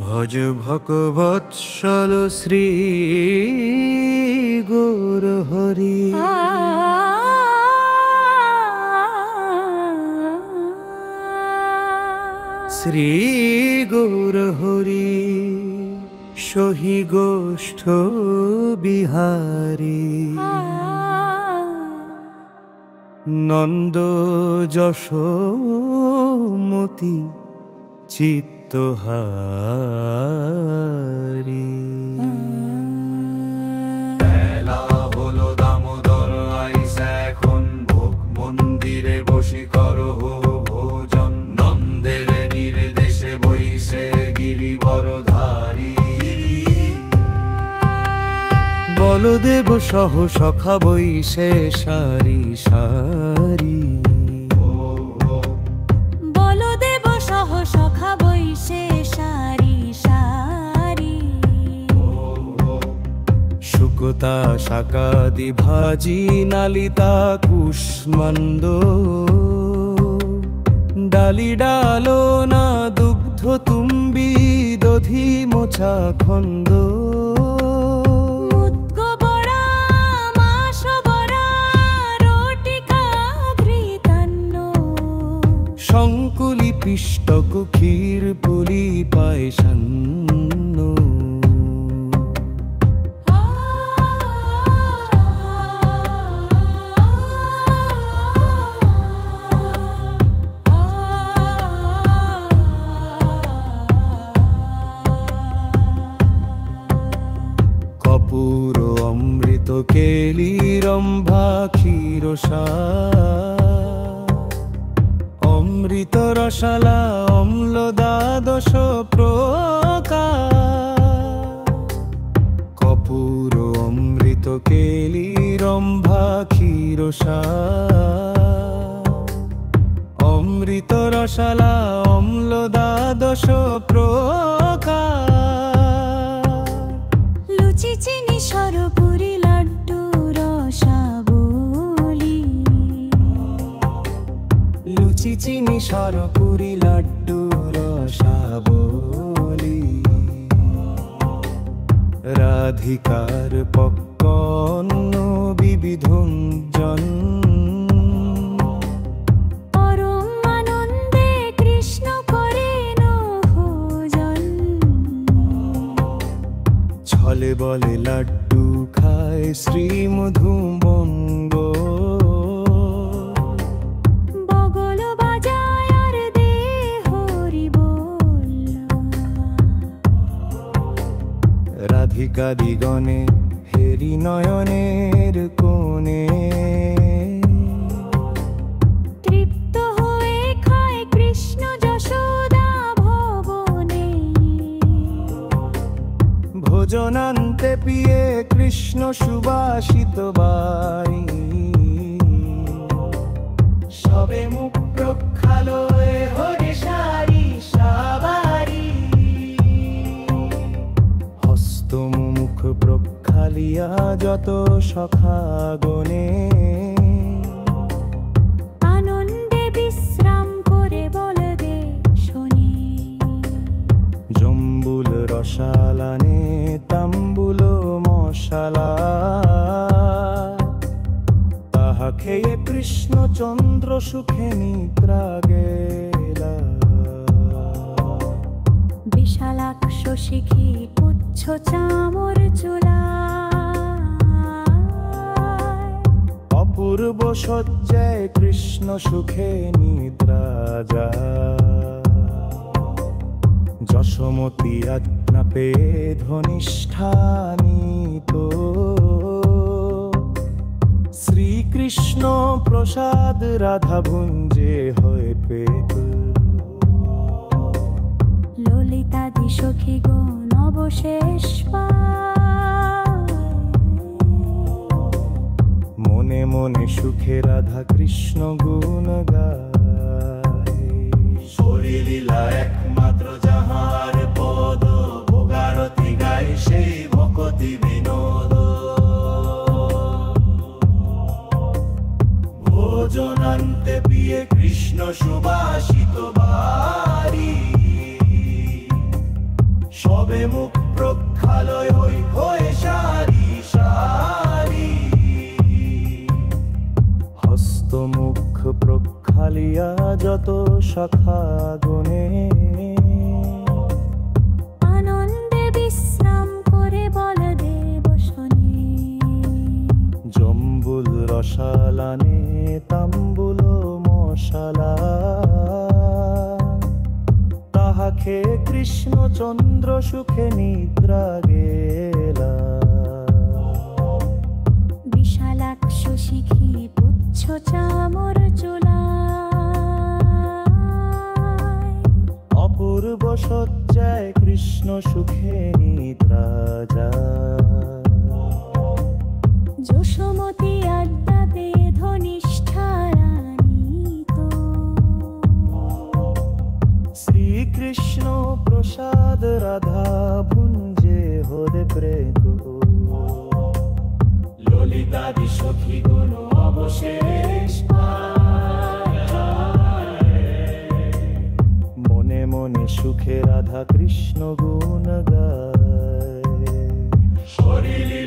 ভজ ভগবৎসল শ্রী গৌর হরি। শ্রী গৌর হরি সহি গোষ্ঠ বিহারী, নন্দ যশোমতি চিত্তহারী। বেলা হলো দামোদর আইসা এখন, ভোগ মন্দিরে বসি করো ভোজন। নন্দের নির্দেশে বইসে গিরিবরধারী, বলদেব সহ সখা বইসে সারি সারি। বলদেব সহ সখা বইসে সারি সারি। শুকতা শাকাদি ভাজি নালিতা কুষ্মান্দ, ডালি ডালো না দুগ্ধ তুম্বি দধি মোছা খন্দ। শঙ্কুলি পিষ্টক ক্ষীর পুলি পায়সান্ন। কপুর অমৃত কেলি রম্ভা ক্ষীরসা, অমৃত রসালা অম্ল দ্বাদশ প্রকার। কপুর অমৃত কেলি রম্ভা ক্ষীরসা, অমৃত রসালা অম্ল দ্বাদশ প্রকার। লুচি চিনি সরপুরি লাড্ডু রসাবলি। লুচি চিনি সরপুরি লাড্ডু রসাবলি। রাধিকার পক্কন্ন বিবিধঞ্জন, পরম আনন্দে কৃষ্ণ করেন ভোজন। ছলে বলে লাড্ডু খায় শ্রী মধুবঙ্গ। বগল বাজায় আর দে হরি বল। রাধিকা দিগণে হেরি নয়নের কোণে, তৃপ্ত হয়ে খায় কৃষ্ণ যশোদা ভবনে। ভোজনান্তে পিয়ে কৃষ্ণ সুবাসিত বাণী। সবে মুখ প্রক্ষালো হরে সারি সাবারি। হস্ত মুখ প্রক্ষালিয়া যত সখাগণে, আনন্দে বিশ্রাম করে বলদে শোনে। জম্বুল রসালানে তাম্বুল মশালা, তাহা খেয়ে কৃষ্ণ চন্দ্র সুখে নিদ্রা গেলা। বিশালাক্ষ শিখি পুচ্ছ চামর চুলা, অপূর্ব শয্যায় কৃষ্ণ সুখে নিদ্রা যায়। যশোমতি আজ্ঞা পে ধনিষ্ঠানিত, শ্রীকৃষ্ণ প্রসাদ রাধা ভুঞ্জে হয় পেট। ললিতাদি সখী গণ অবশেষ পায়। মনে মনে সুখে রাধা কৃষ্ণ গুণ গায়। শরীলীলা একমাত্র যাহার পদ, ভোগারতি গায় সেই ভকতি বিনোদ। ভোজনান্তে পিয়ে কৃষ্ণ সুবাসিত বাড়ি সবে মুখ প্রক্ষালয় হয়ে সারি সারি হস্তমুখ প্রক্ষালিয়া যত শাখা গণে আনন্দে বিশ্রাম করে বলদেব শোনে জম্বুল রসালানে তাম্বুল মশালা তাহা খেয়ে কৃষ্ণচন্দ্র সুখে নিদ্রা গেলা বিশালাক্ষ শিখি পুচ্ছ চামর চুলা অপূর্ব সজ্জায় কৃষ্ণ সুখে নিদ্রা যায় যশোমতী আড্ডা বেধনিষ্ঠারানিত শ্রীকৃষ্ণ প্রসাদ রাধা ভুঞ্জে হরে প্রেত ললিতাদি সখী গুণ অবশেষ মনে মনে সুখে রাধা কৃষ্ণ গুণ গায় শরীর